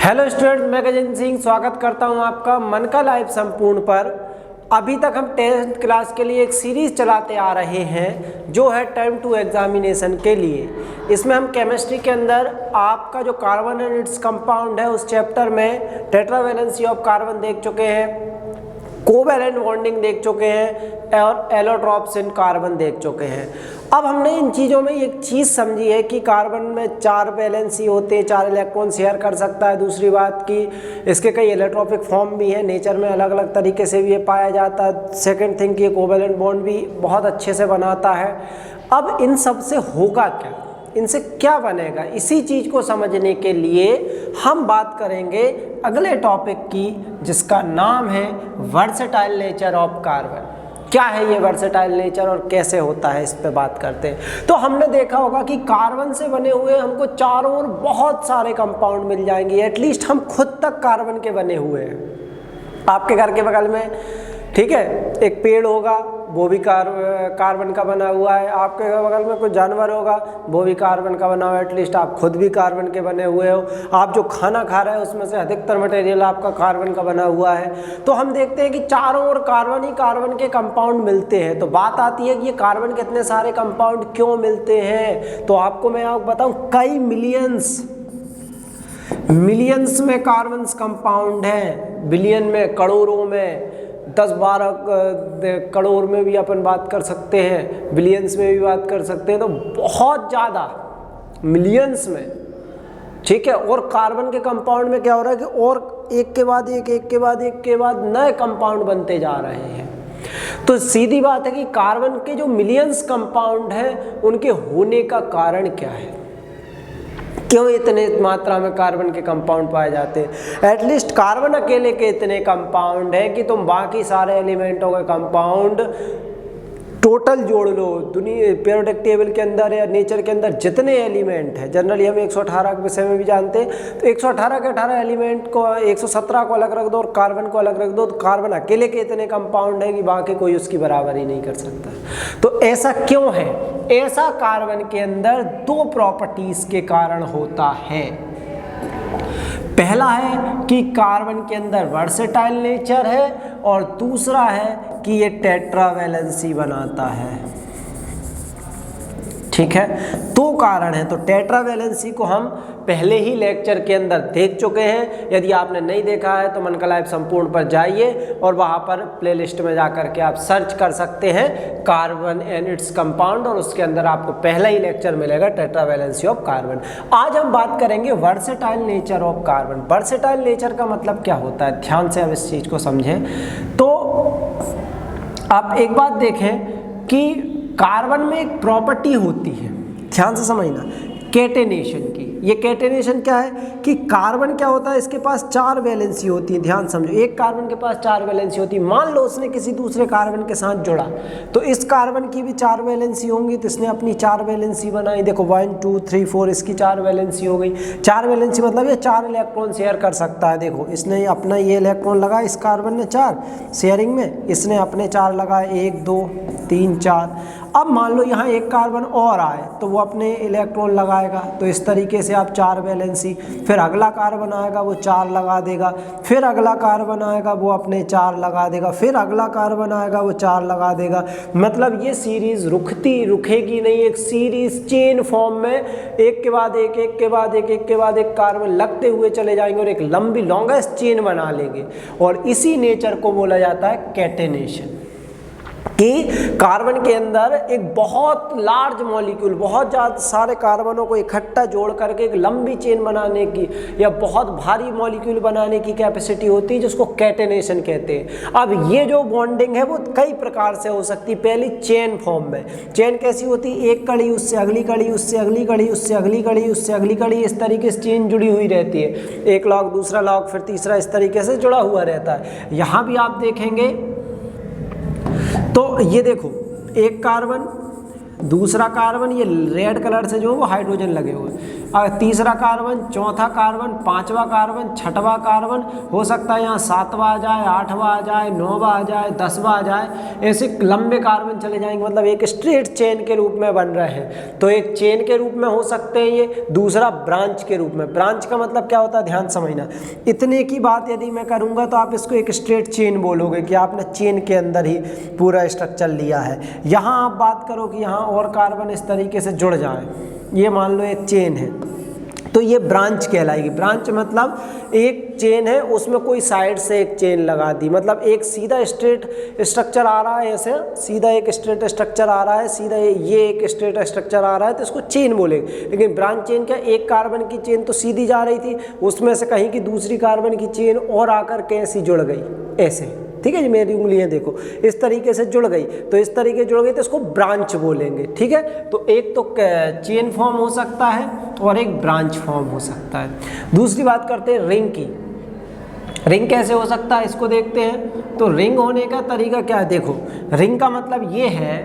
Hello student, मैं गजेंद्र सिंह स्वागत करता हूं आपका मन का लाइव संपूर्ण पर। अभी तक हम 10th क्लास के लिए एक सीरीज चलाते आ रहे हैं जो है टाइम टू एग्जामिनेशन के लिए। इसमें हम केमिस्ट्री के अंदर आपका जो कार्बन एंड इट्स कंपाउंड है उस चैप्टर में टेट्रावैलेंसी ऑफ कार्बन देख चुके हैं, कोवैलेंट बॉन्डिंग देख चुके हैं और एलोट्रॉप्स इन कार्बन देख चुके हैं। अब हमने इन चीज़ों में एक चीज़ समझी है कि कार्बन में 4 वैलेंसी होते हैं, 4 इलेक्ट्रॉन शेयर कर सकता है। दूसरी बात कि इसके कई एलोट्रॉपिक फॉर्म भी हैं, नेचर में अलग अलग तरीके से भी ये पाया जाता है। सेकंड थिंग कि ये कोवैलेंट बॉन्ड भी बहुत अच्छे से बनाता है। अब इन सब से होगा क्या, इनसे क्या बनेगा, इसी चीज़ को समझने के लिए हम बात करेंगे अगले टॉपिक की, जिसका नाम है वर्सेटाइल नेचर ऑफ कार्बन। क्या है ये वर्सेटाइल नेचर और कैसे होता है, इस पे बात करते हैं। तो हमने देखा होगा कि कार्बन से बने हुए हमको चारों ओर बहुत सारे कंपाउंड मिल जाएंगे। एटलीस्ट हम खुद तक कार्बन के बने हुए हैं। आपके घर के बगल में ठीक है एक पेड़ होगा, वो भी कार्बन का बना हुआ है। आपके बगल में कोई जानवर होगा, वो भी कार्बन का बना हुआ है। एटलीस्ट आप खुद भी कार्बन के बने हुए हो। आप जो खाना खा रहे हो उसमें से अधिकतर मटेरियल आपका कार्बन का बना हुआ है। तो हम देखते हैं कि चारों ओर कार्बन ही कार्बन के कंपाउंड मिलते हैं। तो बात आती है कि ये कार्बन के इतने सारे कंपाउंड क्यों मिलते हैं। तो आपको मैं बताऊं, कई मिलियंस में कार्बन कंपाउंड हैं, बिलियन में, करोड़ों में, 10-12 करोड़ में भी अपन बात कर सकते हैं, बिलियंस में भी बात कर सकते हैं। तो बहुत ज़्यादा मिलियंस में, ठीक है। और कार्बन के कंपाउंड में क्या हो रहा है कि और एक के बाद एक नए कंपाउंड बनते जा रहे हैं। तो सीधी बात है कि कार्बन के जो मिलियंस कंपाउंड हैं उनके होने का कारण क्या है, क्यों इतने मात्रा में कार्बन के कंपाउंड पाए जाते हैं। एटलीस्ट कार्बन अकेले के इतने कंपाउंड है कि तुम बाकी सारे एलिमेंटों के कंपाउंड टोटल जोड़ लो। दुनिया पीरियोडिक टेबल के अंदर या नेचर के अंदर जितने एलिमेंट हैं, जनरली हम 118 के विषय में भी जानते हैं, तो 118 के 18 एलिमेंट को 117 को अलग रख दो और कार्बन को अलग रख दो, तो कार्बन अकेले के इतने कंपाउंड है कि बाकी कोई उसकी बराबरी नहीं कर सकता। तो ऐसा क्यों है? ऐसा कार्बन के अंदर 2 प्रॉपर्टीज के कारण होता है। पहला है कि कार्बन के अंदर वर्सेटाइल नेचर है और दूसरा है कि ये टेट्रावैलेंसी बनाता है। ठीक है, 2 कारण है। तो टेट्रावैलेंसी को हम पहले ही लेक्चर के अंदर देख चुके हैं। यदि आपने नहीं देखा है तो मन का लाइव संपूर्ण पर जाइए और वहाँ पर प्लेलिस्ट में जाकर के आप सर्च कर सकते हैं कार्बन एंड इट्स कंपाउंड, और उसके अंदर आपको पहला ही लेक्चर मिलेगा टेट्रावैलेंसी ऑफ कार्बन। आज हम बात करेंगे versatile nature of carbon. Versatile nature का मतलब क्या होता है, ध्यान से अब इस चीज़ को समझें। तो आप एक बात देखें कि कार्बन में एक प्रॉपर्टी होती है, ध्यान से समझना, कैटेनेशन की। ये कैटेनेशन क्या है कि कार्बन क्या होता है, इसके पास 4 वैलेंसी होती है। ध्यान समझो, एक कार्बन के पास 4 वैलेंसी होती है। मान लो उसने किसी दूसरे कार्बन के साथ जुड़ा, तो इस कार्बन की भी 4 वैलेंसी होंगी, तो इसने अपनी 4 वैलेंसी बनाई। देखो 1 2 3 4 इसकी 4 वैलेंसी हो गई। 4 वैलेंसी मतलब ये 4 इलेक्ट्रॉन शेयर कर सकता है। देखो इसने अपना ये इलेक्ट्रॉन लगाया, इस कार्बन ने 4 शेयरिंग में, इसने अपने 4 लगाए, 1 2 3 4। अब मान लो यहाँ एक कार्बन और आए तो वो अपने इलेक्ट्रॉन लगाएगा। तो इस तरीके से आप 4 वैलेंसी, फिर अगला कार्बन आएगा वो 4 लगा देगा, फिर अगला कार्बन आएगा वो अपने 4 लगा देगा, फिर अगला कार्बन आएगा वो 4 लगा देगा। मतलब ये सीरीज रुकेगी नहीं, एक सीरीज चेन फॉर्म में एक के बाद एक कार्बन लगते हुए चले जाएंगे और एक लंबी लॉन्गेस्ट चेन बना लेंगे। और इसी नेचर को बोला जाता है कैटेनेशन, कि कार्बन के अंदर एक बहुत लार्ज मॉलिक्यूल, बहुत ज़्यादा सारे कार्बनों को इकट्ठा जोड़ करके एक लंबी चेन बनाने की या बहुत भारी मॉलिक्यूल बनाने की कैपेसिटी होती है, जिसको कैटेनेशन कहते हैं। अब ये जो बॉन्डिंग है वो कई प्रकार से हो सकती है। पहली चेन फॉर्म में, चेन कैसी होती है, एक कड़ी उससे अगली कड़ी, उससे अगली कड़ी, उससे अगली कड़ी, उससे अगली कड़ी, इस तरीके से चेन जुड़ी हुई रहती है। एक लॉग, दूसरा लॉग, फिर तीसरा, इस तरीके से जुड़ा हुआ रहता है। यहाँ भी आप देखेंगे तो ये देखो, एक कार्बन, दूसरा कार्बन, ये रेड कलर से जो है वो हाइड्रोजन लगे हुए हैं। तीसरा कार्बन, चौथा कार्बन, पांचवा कार्बन, छठवां कार्बन, हो सकता है यहाँ सातवां आ जाए, आठवां आ जाए, नौवां आ जाए, 10वां आ जाए, ऐसे लंबे कार्बन चले जाएंगे, मतलब एक स्ट्रेट चेन के रूप में बन रहे हैं। तो एक चेन के रूप में हो सकते हैं ये, दूसरा ब्रांच के रूप में। ब्रांच का मतलब क्या होता है, ध्यान समझना। इतने की बात यदि मैं करूँगा तो आप इसको एक स्ट्रेट चेन बोलोगे कि आपने चेन के अंदर ही पूरा स्ट्रक्चर लिया है। यहाँ आप बात करो कि यहाँ और कार्बन इस तरीके से जुड़ जाए, ये मान लो एक चेन है, तो ये ब्रांच कहलाएगी। ब्रांच मतलब एक चेन है, उसमें कोई साइड से एक चेन लगा दी, मतलब एक सीधा स्ट्रेट स्ट्रक्चर आ रहा है, ऐसे सीधा एक स्ट्रेट स्ट्रक्चर आ रहा है, सीधा ये एक स्ट्रेट स्ट्रक्चर आ रहा है, तो इसको चेन बोलेंगे। लेकिन ब्रांच चेन क्या, एक कार्बन की चेन तो सीधी जा रही थी, उसमें से कहीं की दूसरी कार्बन की चेन और आकर के ऐसी जुड़ गई, ऐसे, ठीक है जी, मेरी उंगलियां देखो इस तरीके से जुड़ गई, तो इस तरीके जुड़ गई तो इसको ब्रांच बोलेंगे, ठीक है। तो एक तो चेन फॉर्म हो सकता है और एक ब्रांच फॉर्म हो सकता है। दूसरी बात करते हैं रिंग की। रिंग कैसे हो सकता है, इसको देखते हैं। तो रिंग होने का तरीका क्या है, देखो रिंग का मतलब ये है,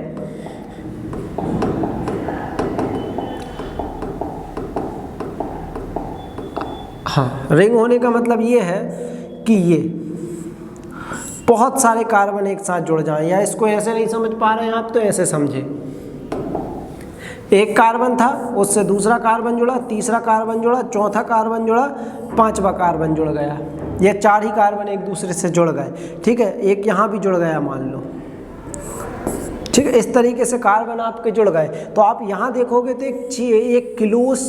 हाँ, रिंग होने का मतलब ये है कि ये बहुत सारे कार्बन एक साथ जुड़ जाएं, या इसको ऐसे नहीं समझ पा रहे हैं आप तो ऐसे समझे, एक कार्बन था, उससे दूसरा कार्बन जुड़ा, तीसरा कार्बन जुड़ा, चौथा कार्बन जुड़ा, पांचवा कार्बन जुड़ गया, ये चार ही कार्बन एक दूसरे से जुड़ गए, ठीक है। एक यहाँ भी जुड़ गया मान लो, ठीक है। इस तरीके से कार्बन आपके जुड़ गए, तो आप यहाँ देखोगे तो एक क्लोज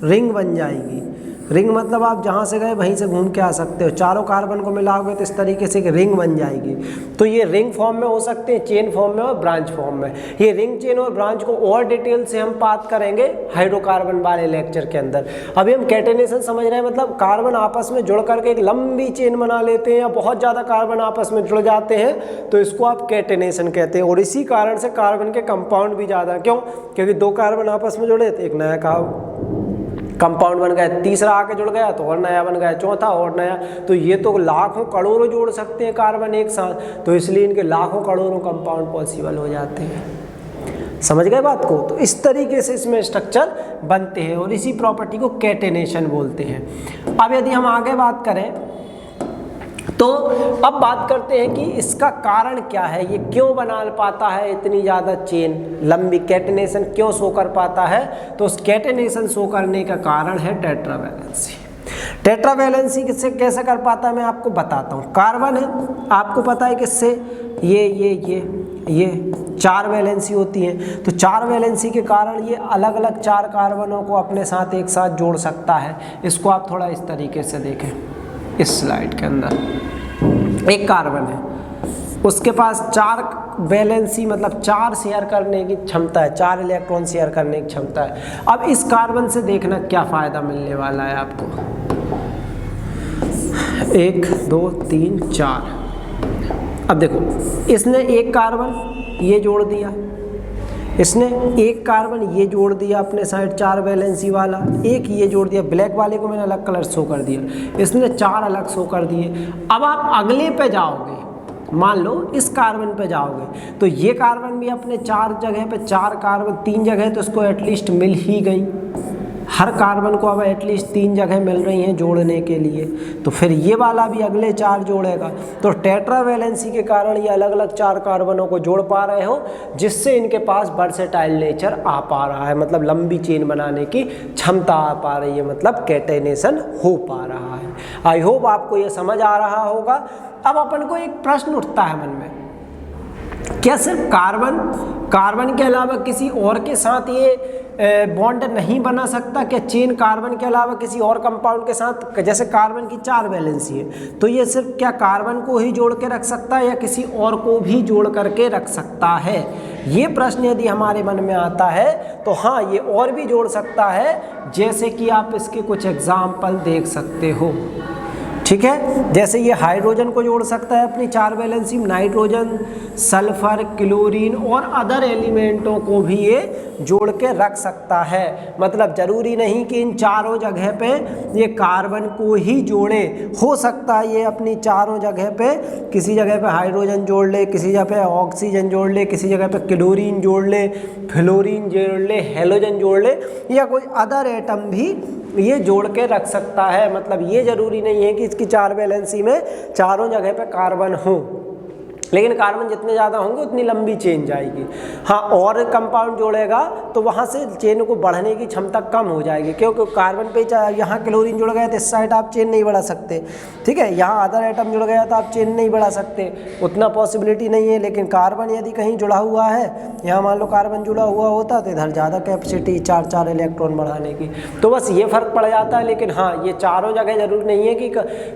रिंग बन जाएगी। रिंग मतलब आप जहाँ से गए वहीं से घूम के आ सकते हो, चारों कार्बन को मिलाओगे तो इस तरीके से एक रिंग बन जाएगी। तो ये रिंग फॉर्म में हो सकते हैं, चेन फॉर्म में और ब्रांच फॉर्म में। ये रिंग, चेन और ब्रांच को और डिटेल से हम बात करेंगे हाइड्रोकार्बन वाले लेक्चर के अंदर। अभी हम कैटेनेशन समझ रहे हैं, मतलब कार्बन आपस में जुड़ करके एक लंबी चेन बना लेते हैं, या बहुत ज़्यादा कार्बन आपस में जुड़ जाते हैं, तो इसको आप कैटेनेशन कहते हैं। और इसी कारण से कार्बन के कंपाउंड भी ज़्यादा, क्यों, क्योंकि दो कार्बन आपस में जुड़े तो एक नया कंपाउंड बन गया, तीसरा आके जुड़ गया तो और नया बन गया, चौथा और नया, तो ये तो लाखों करोड़ों जोड़ सकते हैं कार्बन एक साथ, तो इसलिए इनके लाखों करोड़ों कंपाउंड पॉसिबल हो जाते हैं। समझ गए बात को। तो इस तरीके से इसमें स्ट्रक्चर बनते हैं और इसी प्रॉपर्टी को कैटेनेशन बोलते हैं। अब यदि हम आगे बात करें तो अब बात करते हैं कि इसका कारण क्या है, ये क्यों बना पाता है इतनी ज़्यादा चेन लंबी, कैटेनेशन क्यों शो कर पाता है। तो उस कैटेनेशन शो करने का कारण है टेट्रावैलेंसी। टेट्रावैलेंसी किससे कैसे कर पाता है मैं आपको बताता हूँ। कार्बन है, आपको पता है किससे, ये चार वैलेंसी होती है, तो चार वैलेंसी के कारण ये अलग अलग चार कार्बनों को अपने साथ एक साथ जोड़ सकता है। इसको आप थोड़ा इस तरीके से देखें, इस स्लाइड के अंदर एक कार्बन है, उसके पास चार वैलेंसी मतलब चार शेयर करने की क्षमता है, चार इलेक्ट्रॉन शेयर करने की क्षमता है। अब इस कार्बन से देखना क्या फ़ायदा मिलने वाला है आपको, 1 2 3 4। अब देखो इसने एक कार्बन ये जोड़ दिया, इसने एक कार्बन ये जोड़ दिया अपने साइड चार वैलेंसी वाला, एक ये जोड़ दिया, ब्लैक वाले को मैंने अलग कलर शो कर दिया, इसने चार अलग शो कर दिए। अब आप अगले पे जाओगे, मान लो इस कार्बन पे जाओगे तो ये कार्बन भी अपने चार जगह पे, चार कार्बन तीन जगह तो इसको एटलीस्ट मिल ही गई, हर कार्बन को अब एटलीस्ट 3 जगह मिल रही हैं जोड़ने के लिए, तो फिर ये वाला भी अगले 4 जोड़ेगा। तो टेट्रावैलेंसी के कारण ये अलग अलग 4 कार्बनों को जोड़ पा रहे हो, जिससे इनके पास वर्सेटाइल नेचर आ पा रहा है, मतलब लंबी चेन बनाने की क्षमता आ पा रही है, मतलब कैटेनेशन हो पा रहा है। आई होप आपको ये समझ आ रहा होगा। अब अपन को एक प्रश्न उठता है मन में, क्या सिर्फ कार्बन के अलावा किसी और के साथ ये बॉन्ड नहीं बना सकता? क्या चेन कार्बन के अलावा किसी और कंपाउंड के साथ, जैसे कार्बन की 4 वैलेंसी है तो ये सिर्फ क्या कार्बन को ही जोड़ के रख सकता है या किसी और को भी जोड़ करके रख सकता है? ये प्रश्न यदि हमारे मन में आता है तो हाँ, ये और भी जोड़ सकता है, जैसे कि आप इसके कुछ एग्जाम्पल देख सकते हो। ठीक है, जैसे ये हाइड्रोजन को जोड़ सकता है अपनी 4 वैलेंसी, नाइट्रोजन, सल्फर, क्लोरीन और अदर एलिमेंटों को भी ये जोड़ के रख सकता है। मतलब ज़रूरी नहीं कि इन चारों जगह पे ये कार्बन को ही जोड़े, हो सकता है ये अपनी चारों जगह पे किसी जगह पे हाइड्रोजन जोड़ ले, किसी जगह पे ऑक्सीजन जोड़ ले, किसी जगह पे क्लोरीन जोड़ ले, फ्लोरीन जोड़ ले, हेलोजन जोड़ ले, या कोई अदर एटम भी ये जोड़ के रख सकता है। मतलब ये ज़रूरी नहीं है कि इसकी 4 वैलेंसी में चारों जगह पे कार्बन हो, लेकिन कार्बन जितने ज़्यादा होंगे उतनी लंबी चेन जाएगी। हाँ, और कंपाउंड जोड़ेगा तो वहाँ से चेन को बढ़ने की क्षमता कम हो जाएगी, क्योंकि कार्बन पे यहाँ क्लोरीन जुड़ गया तो इस साइड आप चेन नहीं बढ़ा सकते, ठीक है। यहाँ अदर एटम जुड़ गया तो आप चेन नहीं बढ़ा सकते, उतना पॉसिबिलिटी नहीं है। लेकिन कार्बन यदि कहीं जुड़ा हुआ है, यहाँ मान लो कार्बन जुड़ा हुआ होता तो इधर ज़्यादा कैपेसिटी 4 इलेक्ट्रॉन बढ़ाने की, तो बस ये फ़र्क पड़ जाता है। लेकिन हाँ, ये चारों जगह ज़रूरी नहीं है कि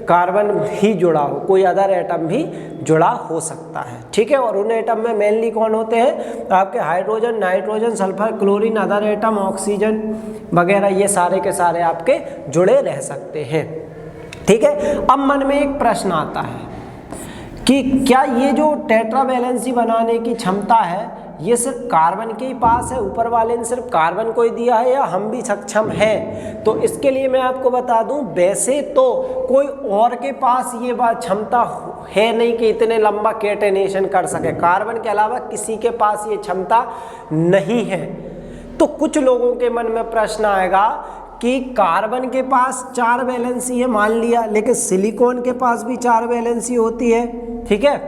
कार्बन ही जुड़ा हो, कोई अदर एटम भी जुड़ा हो सकता है, ठीक है। और उन एटम में मेनली कौन होते हैं? आपके hydrogen, nitrogen, sulphur, chlorine, other atom, oxygen वगैरह, ये सारे के सारे आपके जुड़े रह सकते हैं, ठीक है। अब मन में एक प्रश्न आता है कि क्या ये जो टेट्रा वैलेंसी बनाने की क्षमता है ये सिर्फ कार्बन के ही पास है, ऊपर वाले ने सिर्फ कार्बन को ही दिया है, या हम भी सक्षम हैं? तो इसके लिए मैं आपको बता दूं, वैसे तो कोई और के पास ये बात क्षमता है नहीं कि इतने लंबा कैटेनेशन कर सके, कार्बन के अलावा किसी के पास ये क्षमता नहीं है। तो कुछ लोगों के मन में प्रश्न आएगा कि कार्बन के पास 4 वैलेंसी है मान लिया, लेकिन सिलिकॉन के पास भी 4 वैलेंसी होती है, ठीक है,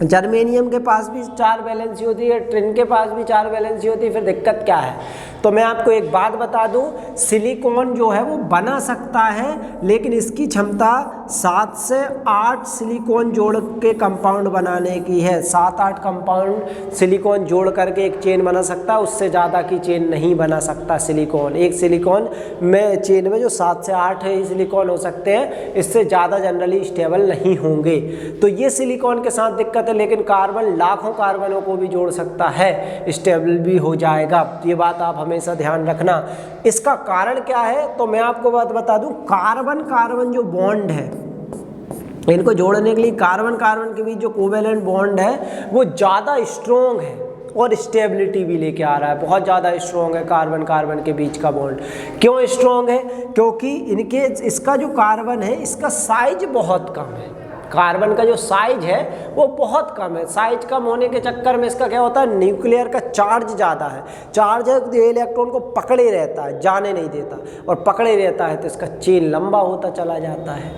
जर्मेनियम के पास भी 4 वैलेंसी होती है, टिन के पास भी 4 वैलेंसी होती है, फिर दिक्कत क्या है? तो मैं आपको एक बात बता दूं, सिलिकॉन जो है वो बना सकता है, लेकिन इसकी क्षमता 7 से 8 सिलिकॉन जोड़ के कंपाउंड बनाने की है। 7-8 कंपाउंड सिलिकॉन जोड़ करके एक चेन बना सकता है, उससे ज़्यादा की चेन नहीं बना सकता सिलिकॉन। एक सिलिकॉन में चेन में जो 7 से 8 ही सिलिकॉन हो सकते हैं, इससे ज़्यादा जनरली स्टेबल नहीं होंगे। तो ये सिलिकॉन के साथ दिक्कत है, लेकिन कार्बन लाखों कार्बनों को भी जोड़ सकता है, स्टेबल भी हो जाएगा। ये बात आप हमेशा ध्यान रखना। इसका कारण क्या है? तो मैं आपको बात बता दूं, कार्बन कार्बन जो बॉन्ड है, इनको जोड़ने के लिए कार्बन कार्बन के बीच जो कोवेलेंट बॉन्ड है वो ज़्यादा स्ट्रॉन्ग है और स्टेबिलिटी भी लेके आ रहा है, बहुत ज़्यादा स्ट्रॉन्ग है कार्बन कार्बन के बीच का बॉन्ड। क्यों स्ट्रॉन्ग है? क्योंकि इनके इसका जो कार्बन है इसका साइज बहुत कम है, कार्बन का जो साइज है वो बहुत कम है। साइज कम होने के चक्कर में इसका क्या होता है, न्यूक्लियर का चार्ज ज़्यादा है। चार्ज है तो इलेक्ट्रॉन को पकड़े रहता है, जाने नहीं देता, और पकड़े रहता है तो इसका चेन लंबा होता चला जाता है,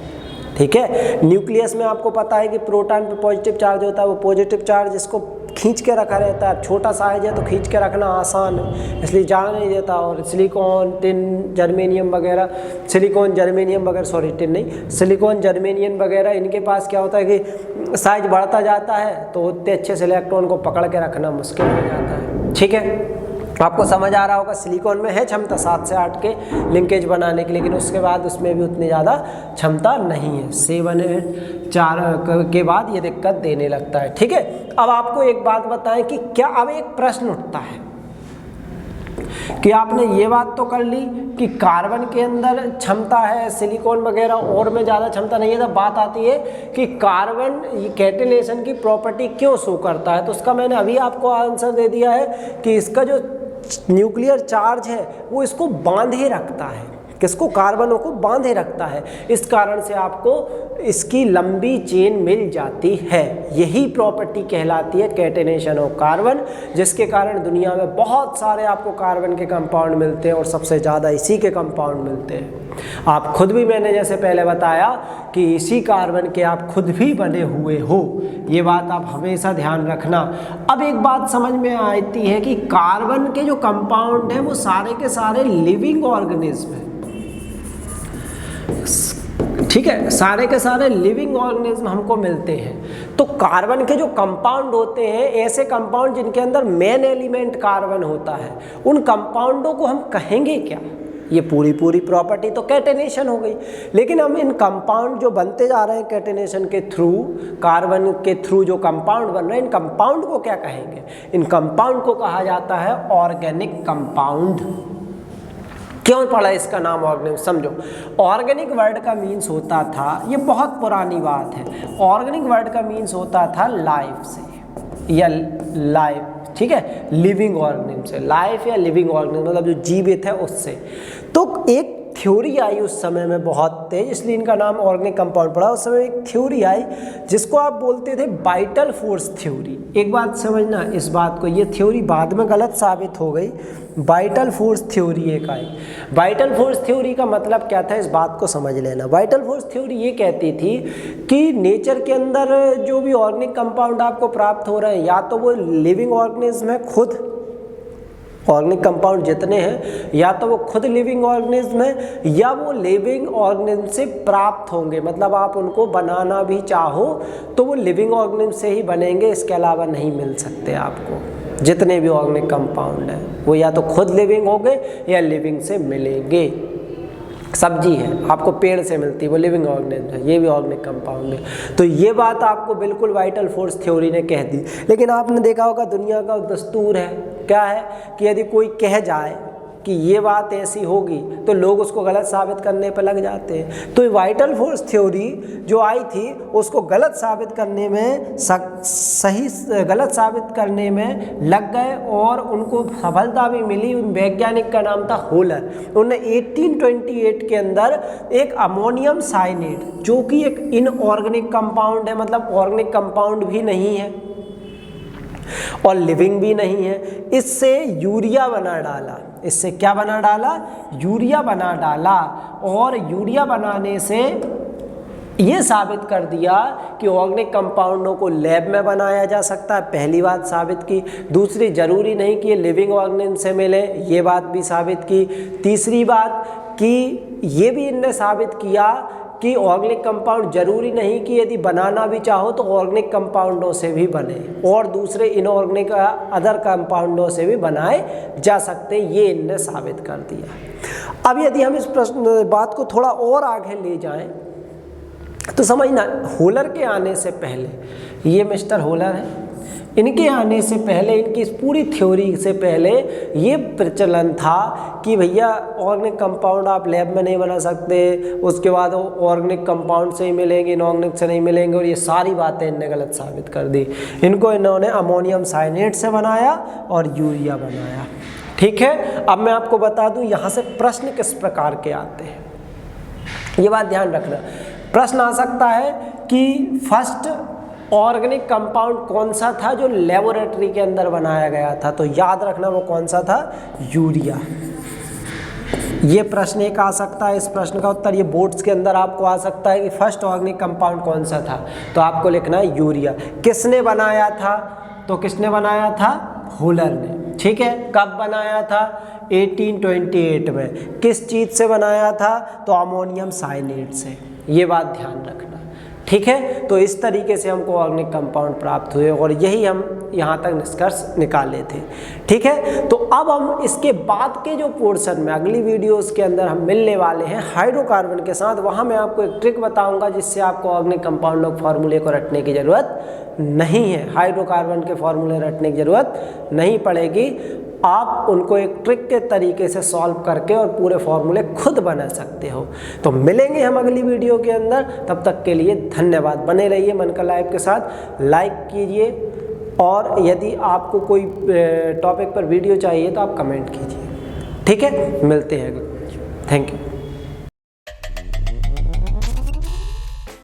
ठीक है। न्यूक्लियस में आपको पता है कि प्रोटॉन पे पॉजिटिव चार्ज होता है, वो पॉजिटिव चार्ज इसको खींच के रखा रहता है। छोटा साइज है तो खींच के रखना आसान है, इसलिए जाने नहीं देता। और सिलिकॉन, टिन, जर्मेनियम वगैरह, सिलिकॉन जर्मेनियम वगैरह, सॉरी टिन नहीं, सिलिकॉन जर्मेनियम वगैरह, इनके पास क्या होता है कि साइज बढ़ता जाता है तो उतने अच्छे से इलेक्ट्रॉन को पकड़ के रखना मुश्किल हो जाता है, ठीक है। आपको समझ आ रहा होगा, सिलिकॉन में है क्षमता 7 से 8 के लिंकेज बनाने की, लेकिन उसके बाद उसमें भी उतनी ज़्यादा क्षमता नहीं है। 7 4 के बाद ये दिक्कत देने लगता है, ठीक है। अब आपको एक बात बताएं कि क्या, अब एक प्रश्न उठता है कि आपने ये बात तो कर ली कि कार्बन के अंदर क्षमता है, सिलिकॉन वगैरह और में ज़्यादा क्षमता नहीं है, तब बात आती है कि कार्बन कैटेनेशन की प्रॉपर्टी क्यों शो करता है। तो उसका मैंने अभी आपको आंसर दे दिया है कि इसका जो न्यूक्लियर चार्ज है वो इसको बांधे रखता है, किसको, कार्बनों को बांधे रखता है। इस कारण से आपको इसकी लंबी चेन मिल जाती है। यही प्रॉपर्टी कहलाती है कैटेनेशन ऑफ कार्बन, जिसके कारण दुनिया में बहुत सारे आपको कार्बन के कंपाउंड मिलते हैं और सबसे ज़्यादा इसी के कंपाउंड मिलते हैं। आप खुद भी, मैंने जैसे पहले बताया कि इसी कार्बन के आप खुद भी बने हुए हो, ये बात आप हमेशा ध्यान रखना। अब एक बात समझ में आती है कि कार्बन के जो कंपाउंड हैं वो सारे के सारे लिविंग ऑर्गेनिज्म हैं, ठीक है, सारे के सारे लिविंग ऑर्गेनिज्म हमको मिलते हैं। तो कार्बन के जो कंपाउंड होते हैं, ऐसे कंपाउंड जिनके अंदर मेन एलिमेंट कार्बन होता है, उन कंपाउंडों को हम कहेंगे क्या? ये पूरी प्रॉपर्टी तो कैटेनेशन हो गई। लेकिन हम इन कंपाउंड जो बनते जा रहे हैं कैटेनेशन के थ्रू, कार्बन के थ्रू जो कंपाउंड बन रहे हैं, इन कंपाउंड को क्या कहेंगे? इन कंपाउंड को कहा जाता है ऑर्गेनिक कंपाउंड। क्यों पड़ा इसका नाम ऑर्गेनिक? समझो, ऑर्गेनिक वर्ड का मीन्स होता था, ये बहुत पुरानी बात है, ऑर्गेनिक वर्ड का मीन्स होता था लाइफ से, या लाइफ ठीक है, लिविंग ऑर्गेनिज्म से, लाइफ या लिविंग ऑर्गेनिज्म मतलब जो जीवित है उससे। तो एक थ्योरी आई उस समय में बहुत तेज, इसलिए इनका नाम ऑर्गेनिक कंपाउंड पड़ा। उस समय एक थ्योरी आई जिसको आप बोलते थे वाइटल फोर्स थ्योरी। एक बात समझना इस बात को, ये थ्योरी बाद में गलत साबित हो गई। वाइटल फोर्स थ्योरी एक आई। वाइटल फोर्स थ्योरी का मतलब क्या था, इस बात को समझ लेना। वाइटल फोर्स थ्योरी ये कहती थी कि नेचर के अंदर जो भी ऑर्गेनिक कंपाउंड आपको प्राप्त हो रहे हैं, या तो वो लिविंग ऑर्गेनिज्म है खुद, ऑर्गेनिक कंपाउंड जितने हैं या तो वो खुद लिविंग ऑर्गेनिज्म है या वो लिविंग ऑर्गेनिज्म से प्राप्त होंगे। मतलब आप उनको बनाना भी चाहो तो वो लिविंग ऑर्गेनिज्म से ही बनेंगे, इसके अलावा नहीं मिल सकते आपको। जितने भी ऑर्गेनिक कंपाउंड हैं वो या तो खुद लिविंग होंगे या लिविंग से मिलेंगे। सब्जी है आपको पेड़ से मिलती है, वो लिविंग ऑर्गेनिज्म है, ये भी ऑर्गेनिक कंपाउंड है। तो ये बात आपको बिल्कुल वाइटल फोर्स थ्योरी ने कह दी। लेकिन आपने देखा होगा दुनिया का दस्तूर है, क्या है कि यदि कोई कह जाए कि ये बात ऐसी होगी तो लोग उसको गलत साबित करने पर लग जाते हैं। तो वाइटल फोर्स थ्योरी जो आई थी उसको गलत साबित करने में गलत साबित करने में लग गए और उनको सफलता भी मिली। उन वैज्ञानिक का नाम था होलर। उन्होंने 1828 के अंदर एक अमोनियम साइनेट, जो कि एक इनऑर्गेनिक कंपाउंड है, मतलब ऑर्गेनिक कंपाउंड भी नहीं है और लिविंग भी नहीं है, इससे यूरिया बना डाला। इससे क्या बना डाला? यूरिया बना डाला। और यूरिया बनाने से ये साबित कर दिया कि ऑर्गेनिक कंपाउंडों को लैब में बनाया जा सकता है। पहली बात साबित की। दूसरी, जरूरी नहीं कि ये लिविंग ऑर्गेनिज्म से मिले, ये बात भी साबित की। तीसरी बात कि ये भी इनने साबित किया कि ऑर्गेनिक कंपाउंड जरूरी नहीं कि यदि बनाना भी चाहो तो ऑर्गेनिक कंपाउंडों से भी बने और दूसरे इनऑर्गेनिक अदर कंपाउंडों से भी बनाए जा सकते, ये इनने साबित कर दिया। अब यदि हम इस बात को थोड़ा और आगे ले जाएं तो समझना, होलर के आने से पहले, ये मिस्टर होलर है, इनके आने से पहले, इनकी इस पूरी थ्योरी से पहले ये प्रचलन था कि भैया ऑर्गेनिक कंपाउंड आप लैब में नहीं बना सकते, उसके बाद ऑर्गेनिक कंपाउंड से ही मिलेंगे, इनऑर्गेनिक से नहीं मिलेंगे, और ये सारी बातें इनने गलत साबित कर दी। इनको इन्होंने अमोनियम साइनेट से बनाया और यूरिया बनाया। ठीक है, अब मैं आपको बता दूं यहाँ से प्रश्न किस प्रकार के आते हैं, ये बात ध्यान रखना। प्रश्न आ सकता है कि फर्स्ट ऑर्गेनिक कंपाउंड कौन सा था जो लेबोरेटरी के अंदर बनाया गया था, तो याद रखना वो कौन सा था? यूरिया। ये प्रश्न एक आ सकता है। इस प्रश्न का उत्तर ये बोर्ड्स के अंदर आपको आ सकता है कि फर्स्ट ऑर्गेनिक कंपाउंड कौन सा था, तो आपको लिखना है यूरिया। किसने बनाया था? तो किसने बनाया था? होलर ने। ठीक है, कब बनाया था? 1828 में। किस चीज़ से बनाया था? तो अमोनियम साइनेट से। ये बात ध्यान रखना। ठीक है, तो इस तरीके से हमको ऑर्गेनिक कंपाउंड प्राप्त हुए और यही हम यहाँ तक निष्कर्ष निकाले थे। ठीक है, तो अब हम इसके बाद के जो पोर्शन में अगली वीडियोस के अंदर हम मिलने वाले हैं हाइड्रोकार्बन के साथ, वहाँ मैं आपको एक ट्रिक बताऊँगा जिससे आपको ऑर्गेनिक कंपाउंड के फॉर्मूले को रटने की ज़रूरत नहीं है। हाइड्रोकार्बन के फॉर्मूले रटने की ज़रूरत नहीं पड़ेगी, आप उनको एक ट्रिक के तरीके से सॉल्व करके और पूरे फॉर्मूले खुद बना सकते हो। तो मिलेंगे हम अगली वीडियो के अंदर, तब तक के लिए धन्यवाद। बने रहिए मनकल लाइव के साथ, लाइक कीजिए और यदि आपको कोई टॉपिक पर वीडियो चाहिए तो आप कमेंट कीजिए। ठीक है, मिलते हैं। Thank you.